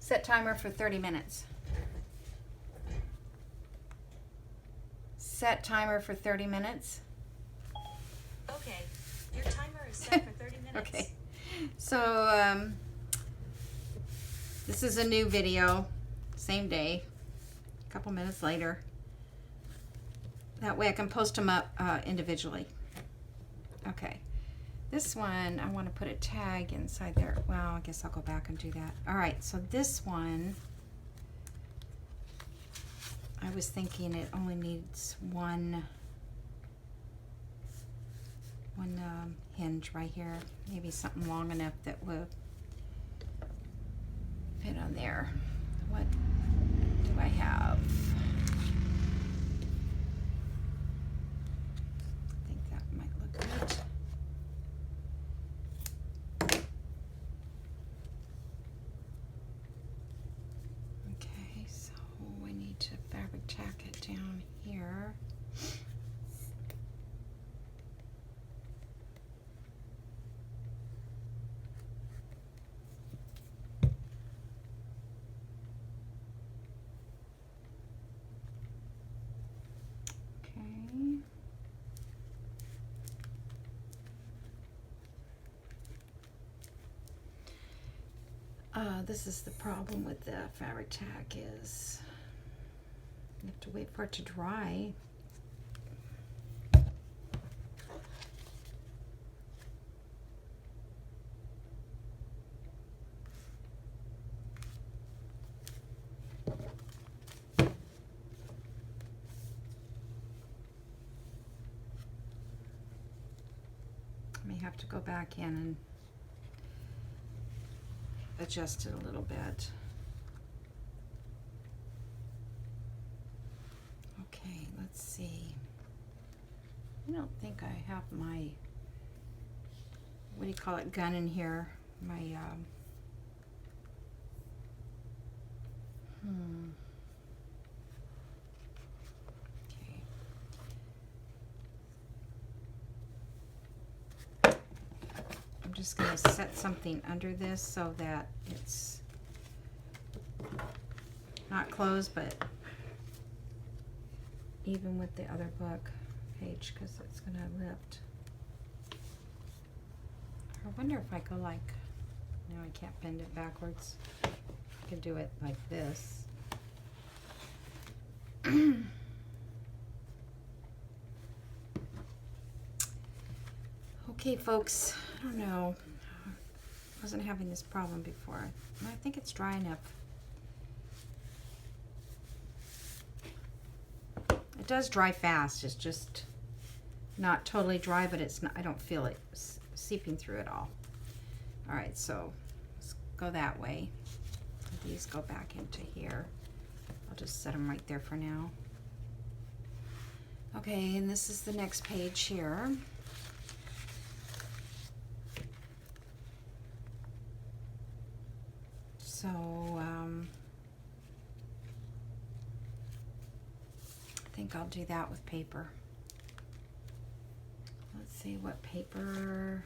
Set timer for 30 minutes. Set timer for 30 minutes. Okay, your timer is set for 30 minutes. Okay, so this is a new video, same day, a couple minutes later. That way I can post them up individually. Okay, this one I want to put a tag inside there. Well, I guess I'll go back and do that. All right, so this one, I was thinking it only needs one hinge right here. Maybe something long enough that will fit on there. What do I have? I think that might look good. Okay, so we need to fabric tack it down here. Okay. This is the problem with the fabric tack is you have to wait for it to dry. I may have to go back in and adjust it a little bit. Okay, let's see. I don't think I have my, what do you call it, gun in here. My, okay. I'm just going to set something under this so that it's not closed, but even with the other book page, because it's going to lift. I wonder if I go like, no, I can't bend it backwards. I could do it like this. Okay, folks, I don't know. I wasn't having this problem before. I think it's dry enough. It does dry fast. It's just not totally dry, but it's not, I don't feel it seeping through at all. All right, so let's go that way. These go back into here. I'll just set them right there for now. Okay, and this is the next page here. So, I think I'll do that with paper. Let's see what paper.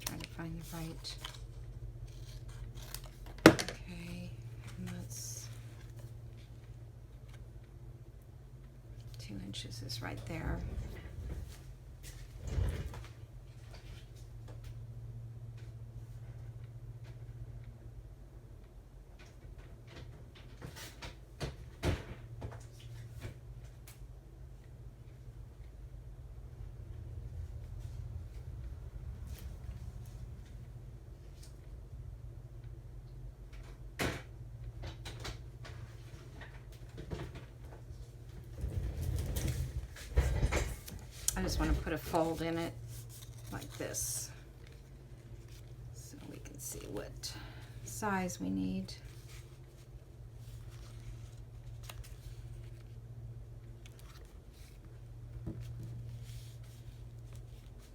Trying to find the right. Okay, and that's 2 inches is right there. I just want to put a fold in it like this so we can see what size we need.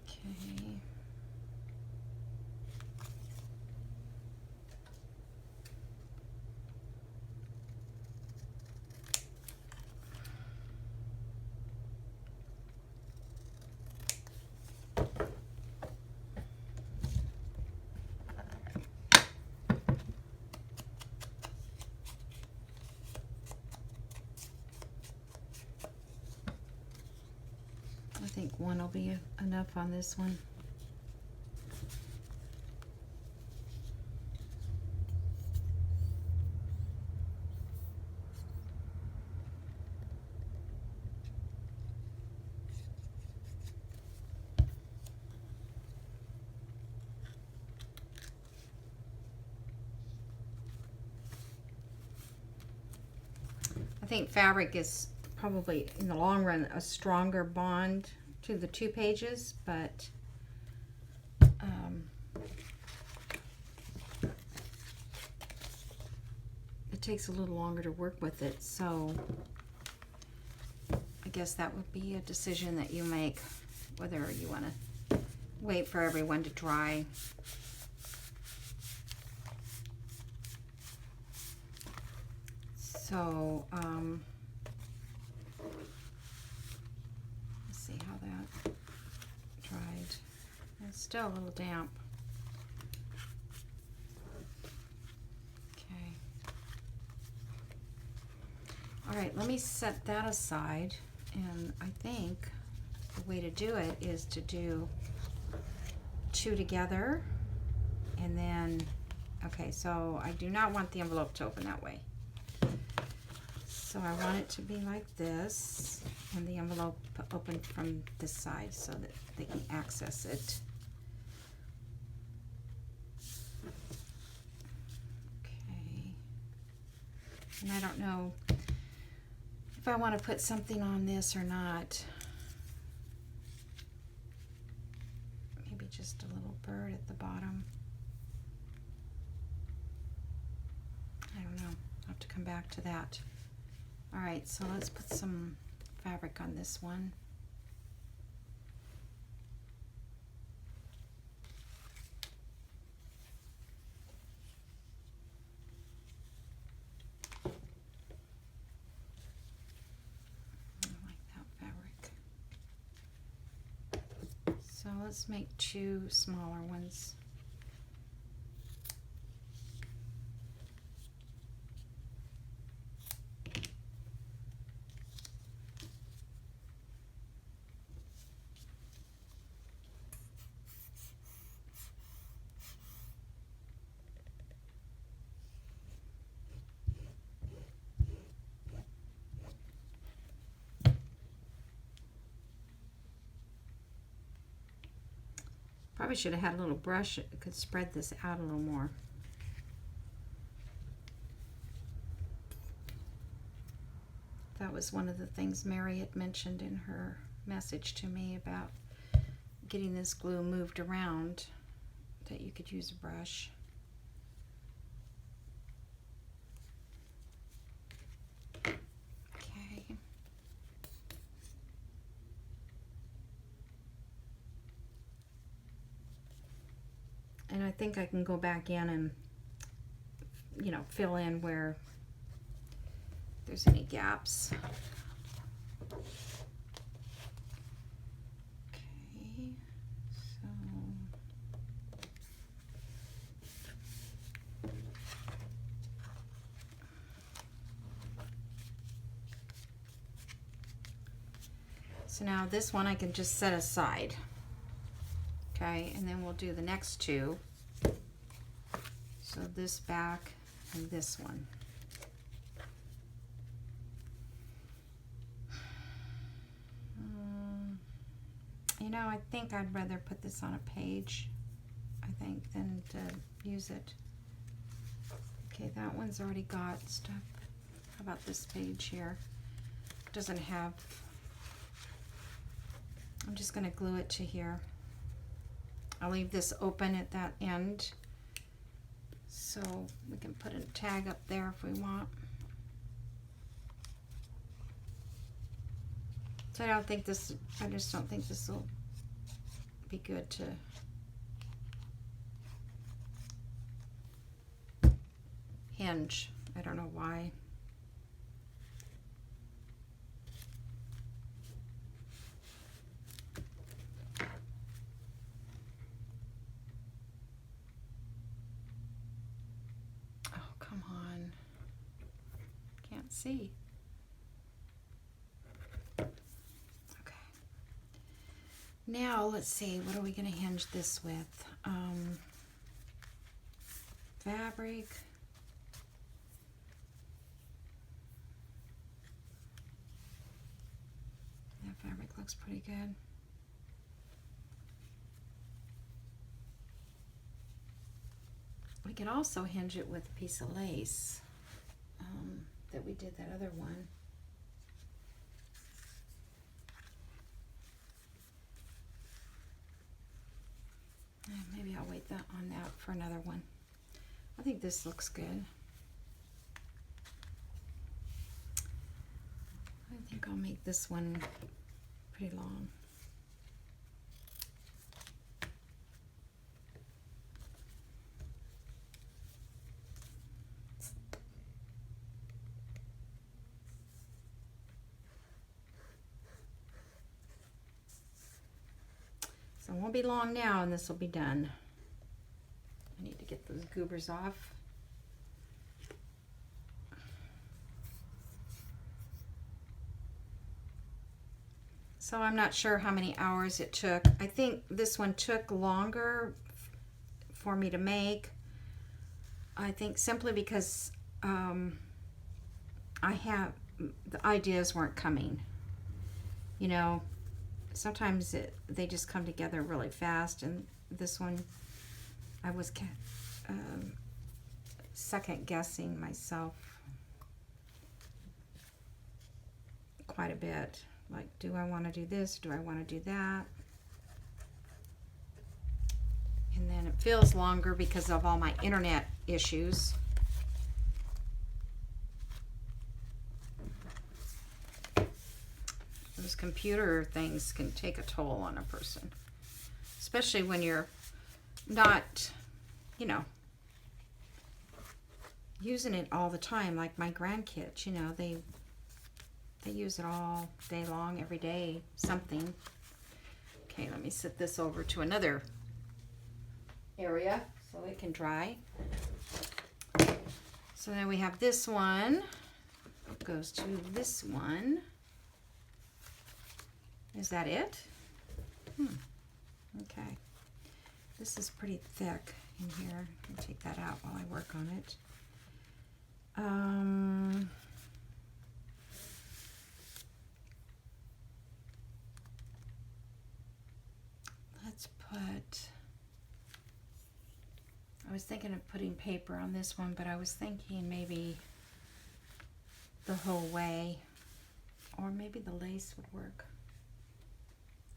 Okay. one will be enough on this one. I think fabric is probably in the long run a stronger bond to the 2 pages, but it takes a little longer to work with it, so I guess that would be a decision that you make, whether you want to wait for everyone to dry. So, let's see how that dried. It's still a little damp. Okay. All right, let me set that aside. And I think the way to do it is to do 2 together. And then, okay, so I do not want the envelope to open that way. So I want it to be like this, and the envelope open from this side so that they can access it. Okay. And I don't know if I want to put something on this or not. Maybe just a little bird at the bottom. I don't know. I'll have to come back to that. All right, so let's put some fabric on this one. I like that fabric. So let's make 2 smaller ones. Probably should have had a little brush that could spread this out a little more. That was one of the things Mary had mentioned in her message to me about getting this glue moved around, that you could use a brush. Okay. And I think I can go back in and, you know, fill in where there's any gaps. Okay, so now this one I can just set aside. Okay, and then we'll do the next 2. So this back and this one. You know, I think I'd rather put this on a page, I think, than to use it. Okay, that one's already got stuff. How about this page here? Doesn't have. I'm just going to glue it to here. I'll leave this open at that end, so we can put a tag up there if we want. So I just don't think this will be good to hinge. I don't know why. Oh, come on. Can't see. Now, let's see, what are we going to hinge this with? Fabric. That fabric looks pretty good. We could also hinge it with a piece of lace that we did that other one. Maybe I'll wait on that for another one. I think this looks good. I think I'll make this one pretty long. So it won't be long now and this will be done. I need to get those goobers off. So I'm not sure how many hours it took. I think this one took longer for me to make. I think simply because the ideas weren't coming. You know, sometimes they just come together really fast, and this one I was second guessing myself quite a bit. Like, do I want to do this? Do I want to do that? And then it feels longer because of all my internet issues. Those computer things can take a toll on a person, especially when you're not, you know, using it all the time. Like my grandkids, you know, they use it all day long, every day, something. Okay, let me set this over to another area so it can dry. So then we have this one. It goes to this one. Is that it? Okay. This is pretty thick in here. I'll take that out while I work on it. Let's put, I was thinking of putting paper on this one, but I was thinking maybe the whole way, or maybe the lace would work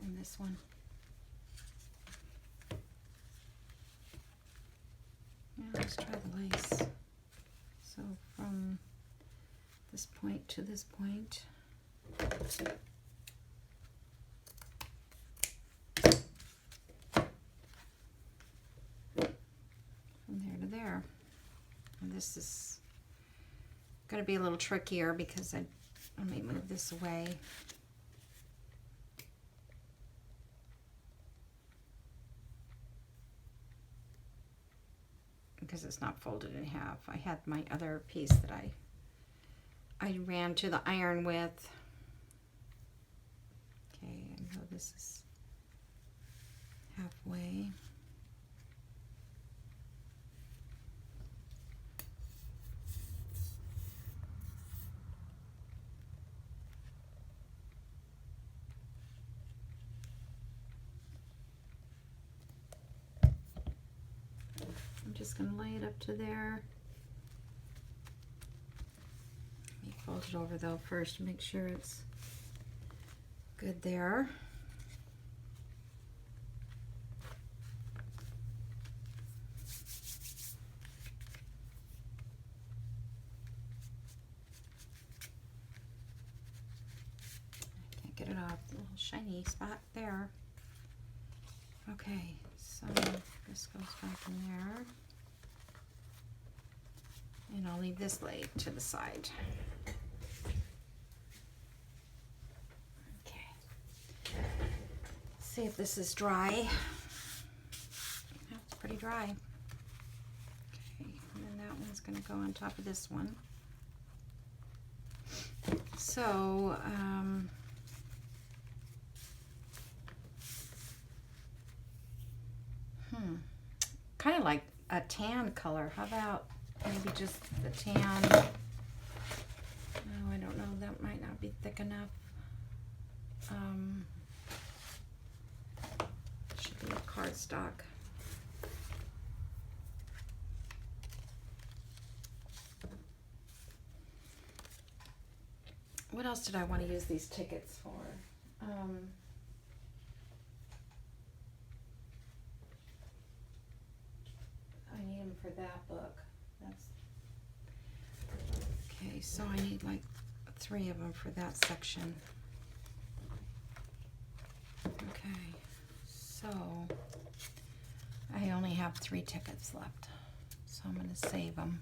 in this one. Yeah, let's try the lace. So from this point to this point. From there to there. And this is going to be a little trickier because I may move this away. Because it's not folded in half. I had my other piece that I ran to the iron with. Okay, I know this is halfway. I'm just going to lay it up to there. Let me fold it over though first to make sure it's good there. I can't get it off, the little shiny spot there. Okay, so this goes back in there. And I'll leave this laid to the side. Okay. See if this is dry. That's pretty dry. Okay, and then that one's going to go on top of this one. So, Kind of like a tan color. How about maybe just the tan? Oh, I don't know. That might not be thick enough. Should be a cardstock. What else did I want to use these tickets for? I need them for that book. That's okay. So I need like 3 of them for that section. Okay, so I only have 3 tickets left, so I'm going to save them.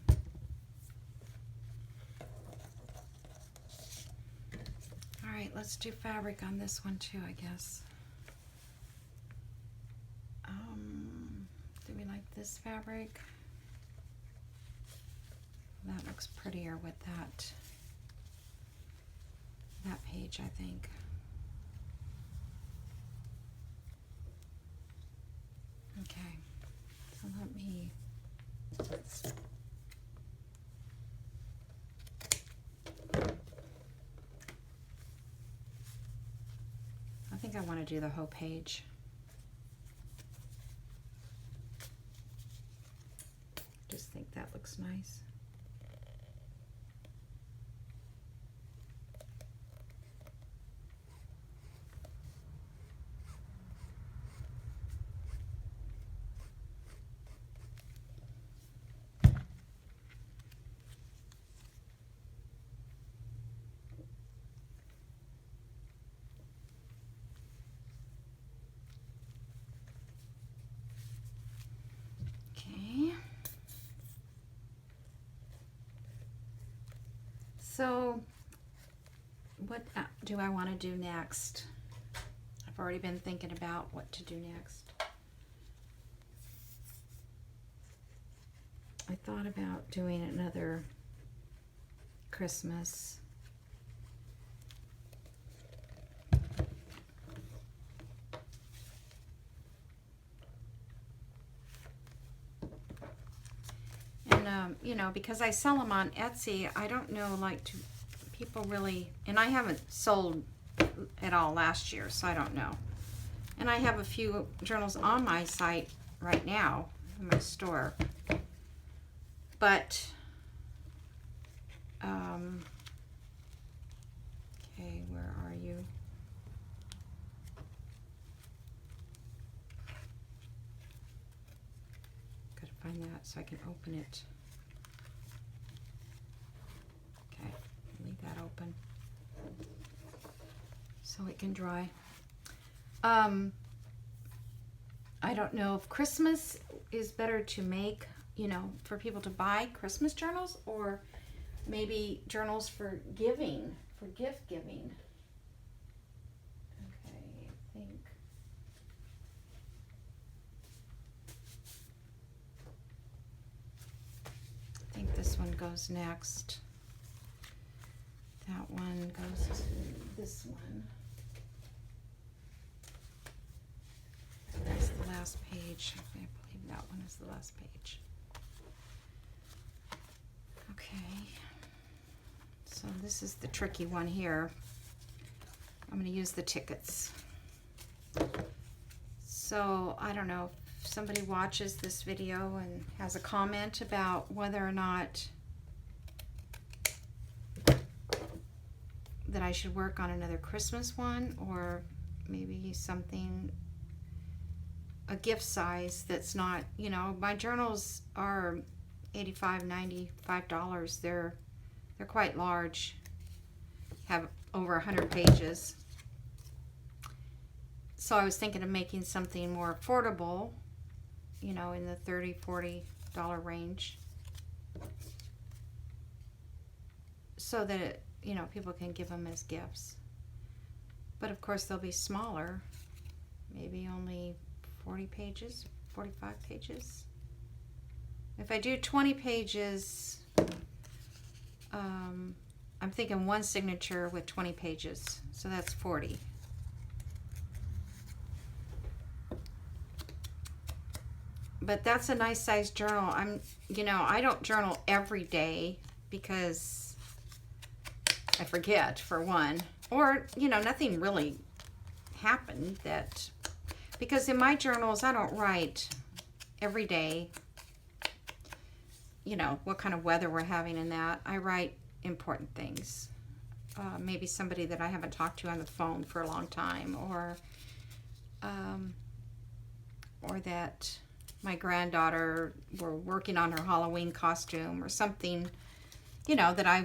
All right, let's do fabric on this one too, I guess. Do we like this fabric? That looks prettier with that page, I think. Okay, so let me I think I want to do the whole page. Just think that looks nice. So what do I want to do next? I've already been thinking about what to do next. I thought about doing another Christmas. And you know, because I sell them on Etsy, I don't know, like, to people really, and I haven't sold at all last year, so I don't know. And I have a few journals on my site right now in my store, but okay, where are you? Gotta find that so I can open it. Okay, leave that open so it can dry. I don't know if Christmas is better to make, you know, for people to buy Christmas journals, or maybe journals for giving, for gift giving. Okay, I think this one goes next. That one goes to this one. That's the last page. I believe that one is the last page. Okay. So this is the tricky one here. I'm going to use the tickets. So I don't know if somebody watches this video and has a comment about whether or not that I should work on another Christmas one, or maybe something, a gift size that's not, you know, my journals are $85, $95. They're quite large, have over 100 pages. So I was thinking of making something more affordable, you know, in the $30, $40 range, so that it, you know, people can give them as gifts. But of course they'll be smaller, maybe only 40 pages, 45 pages. If I do 20 pages, I'm thinking one signature with 20 pages, so that's 40. But that's a nice sized journal. I don't journal every day because I forget, for one. Or, nothing really happened because in my journals, I don't write every day, what kind of weather we're having in that. I write important things. Maybe somebody that I haven't talked to on the phone for a long time, or that my granddaughter, we're working on her Halloween costume, or something, that I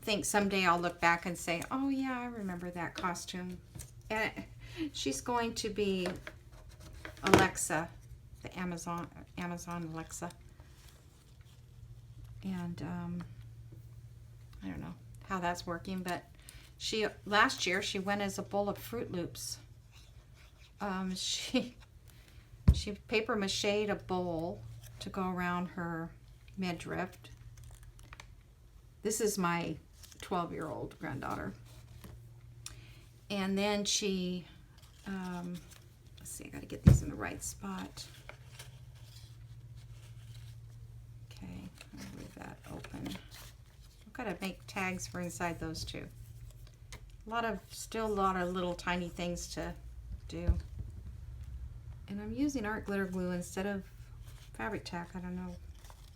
think someday I'll look back and say, oh yeah, I remember that costume. And she's going to be Alexa, the Amazon Alexa. And I don't know how that's working, but last year she went as a bowl of Fruit Loops. She paper mache'd a bowl to go around her midriff. This is my 12-year-old granddaughter. And then she, let's see, I gotta get these in the right spot. Okay, I'll leave that open. I've gotta make tags for inside those two. Still a lot of little tiny things to do. And I'm using art glitter glue instead of fabric tack. I don't know.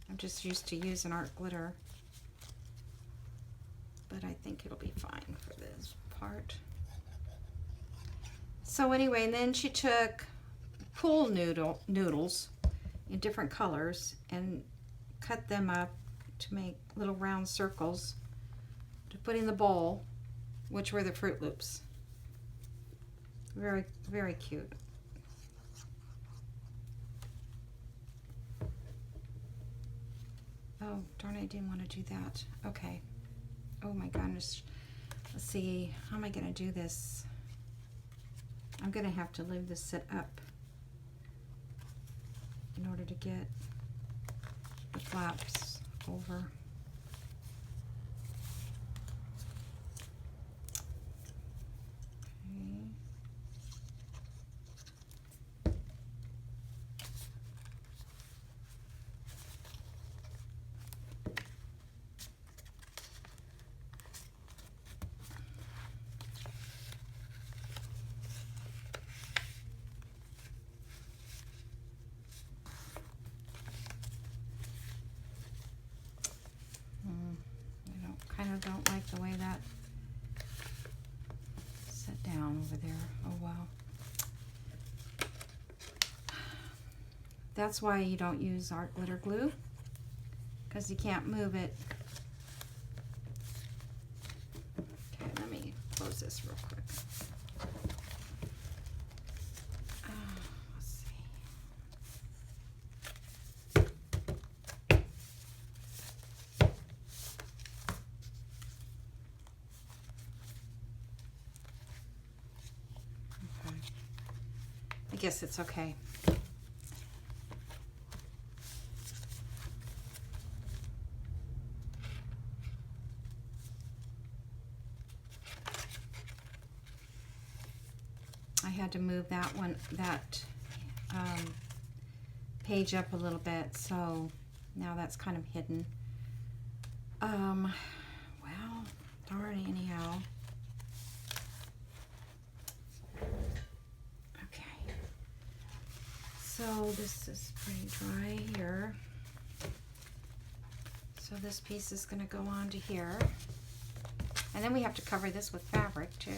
I'm just used to using art glitter. But I think it'll be fine for this part. So anyway, and then she took pool noodles in different colors and cut them up to make little round circles to put in the bowl, which were the Fruit Loops. Very, very cute. Oh, darn, I didn't want to do that. Okay. Oh my goodness. Let's see. How am I going to do this? I'm going to have to leave this set up in order to get the flaps over. I don't like the way that set down over there. Oh well. That's why you don't use art glitter glue, because you can't move it. Okay, let me close this real quick. Let's see. I guess it's okay. I had to move that page up a little bit, so now that's kind of hidden. Well, darn, anyhow. So this is pretty dry here. So this piece is going to go on to here. And then we have to cover this with fabric too.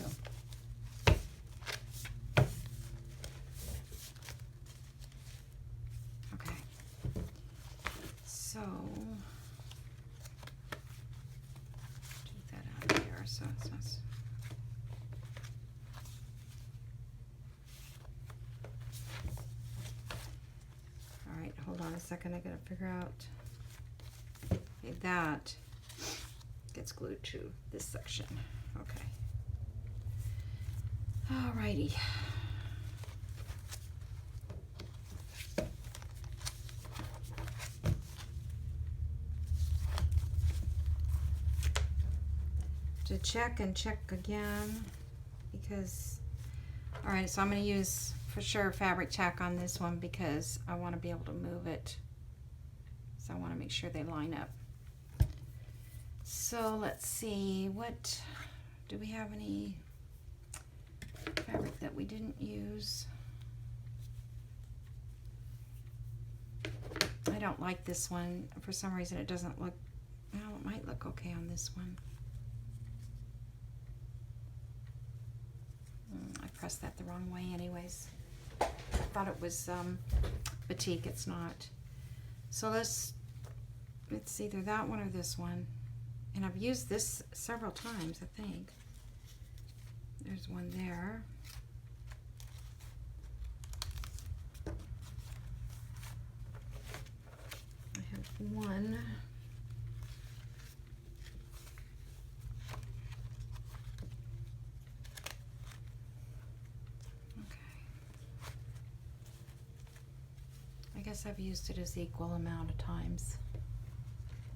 Okay. So take that out of there so it's not. Hold on a second, I gotta figure out. Okay, that gets glued to this section. Okay. Alrighty. To check and check again, because, alright, so I'm gonna use for sure fabric tack on this one because I want to be able to move it. So I want to make sure they line up. So let's see, what do we have any fabric that we didn't use? I don't like this one. For some reason it doesn't look, well, it might look okay on this one. I pressed that the wrong way anyways. I thought it was batik, it's not. So it's either that one or this one. And I've used this several times, I think. There's one there. I have one. I guess I've used it as equal amount of times.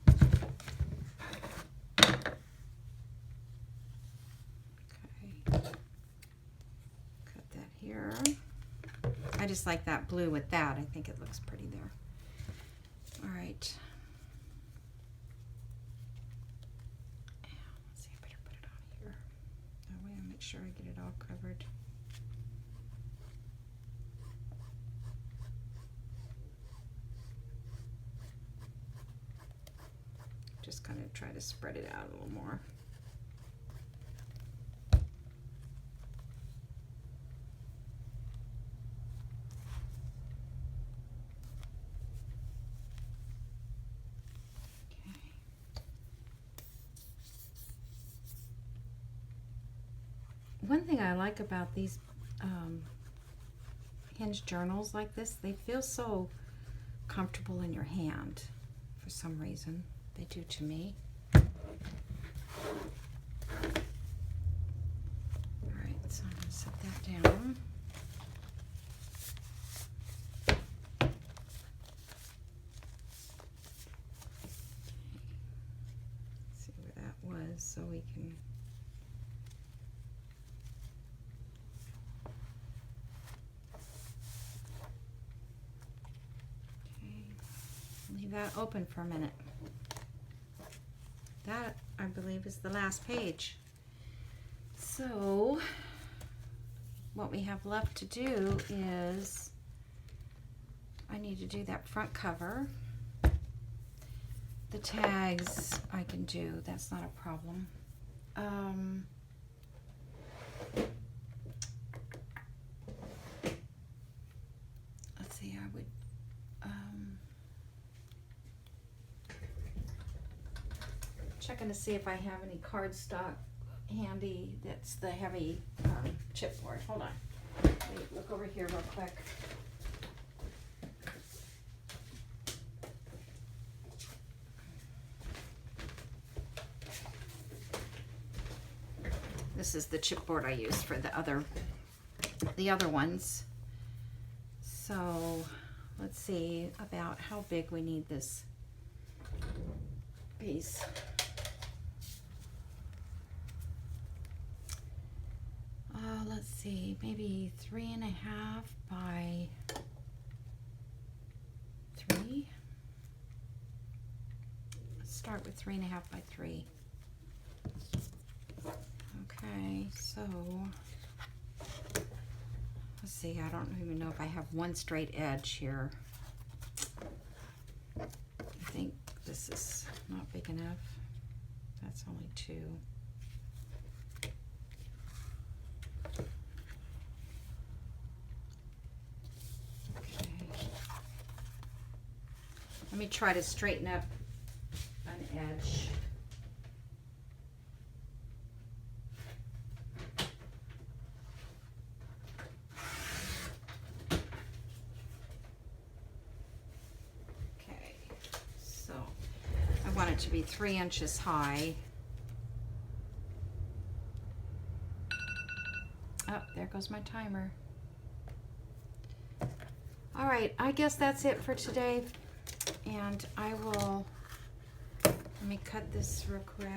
Okay. Cut that here. I just like that blue with that. I think it looks pretty there. All right. Let's see, I better put it on here. That way I make sure I get it all covered. Just kind of try to spread it out a little more. Okay. One thing I like about these Hinge journals like this, they feel so comfortable in your hand for some reason. They do to me. All right, so I'm going to set that down. Let's see where that was so we can. Okay, leave that open for a minute. That, I believe, is the last page. So, what we have left to do is, I need to do that front cover. The tags I can do, that's not a problem. Let's see, I would, checking to see if I have any cardstock handy that's the heavy chipboard. Hold on. Let me look over here real quick. This is the chipboard I use for the other ones. So let's see about how big we need this piece. Let's see, maybe 3.5 by 3. Let's start with 3.5 by 3. Okay, so let's see, I don't even know if I have one straight edge here. I think this is not big enough. That's only 2. Let me try to straighten up an edge. Okay, so I want it to be 3 inches high. Oh, there goes my timer. All right, I guess that's it for today. And I will, let me cut this real quick.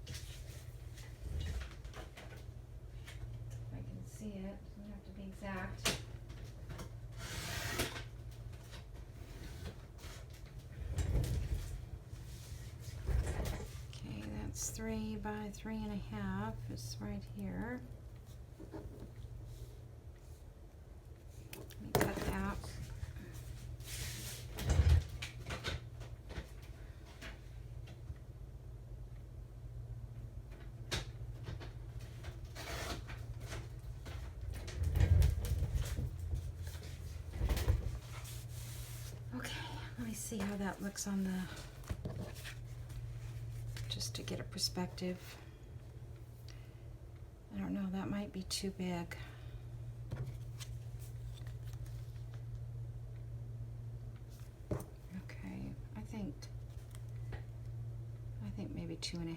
If I can see it, doesn't have to be exact. 3 by 3.5 is right here. Let me cut that. Okay, let me see how that looks on the, just to get a perspective. I don't know, that might be too big. Okay, I think maybe 2.5.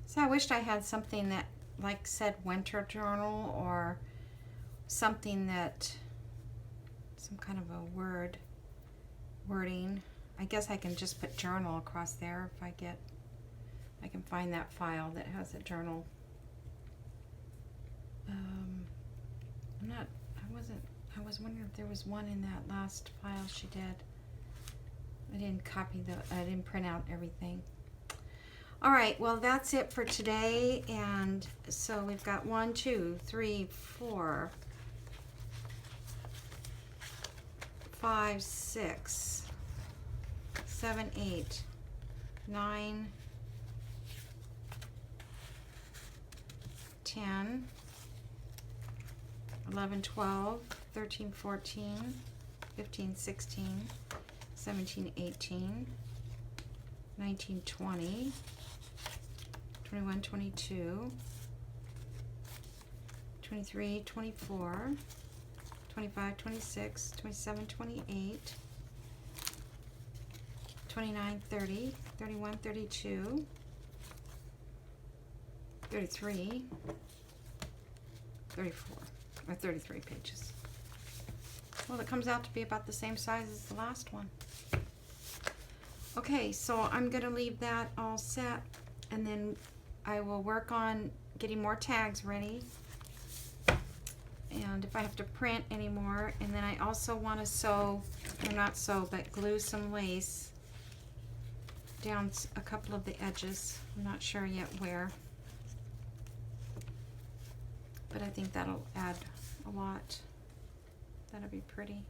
So I wished I had something that like said winter journal, or something that, some kind of a wording. I guess I can just put journal across there if I can find that file that has a journal. I was wondering if there was one in that last file she did. I didn't print out everything. All right, well, that's it for today. And so we've got 1, 2, 3, 4, 5, 6, 7, 8, 9, 10, 11, 12, 13, 14, 15, 16, 17, 18, 19, 20, 21, 22, 23, 24, 25, 26, 27, 28, 29, 30, 31, 32, 33, 34, or 33 pages. Well, it comes out to be about the same size as the last one. Okay, so I'm going to leave that all set, and then I will work on getting more tags ready, and if I have to print any more. And then I also want to sew, or not sew, but glue some lace down a couple of the edges. I'm not sure yet where, but I think that'll add a lot. That'll be pretty.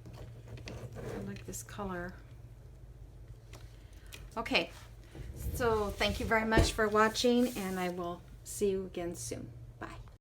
I like this color. Okay, so thank you very much for watching, and I will see you again soon.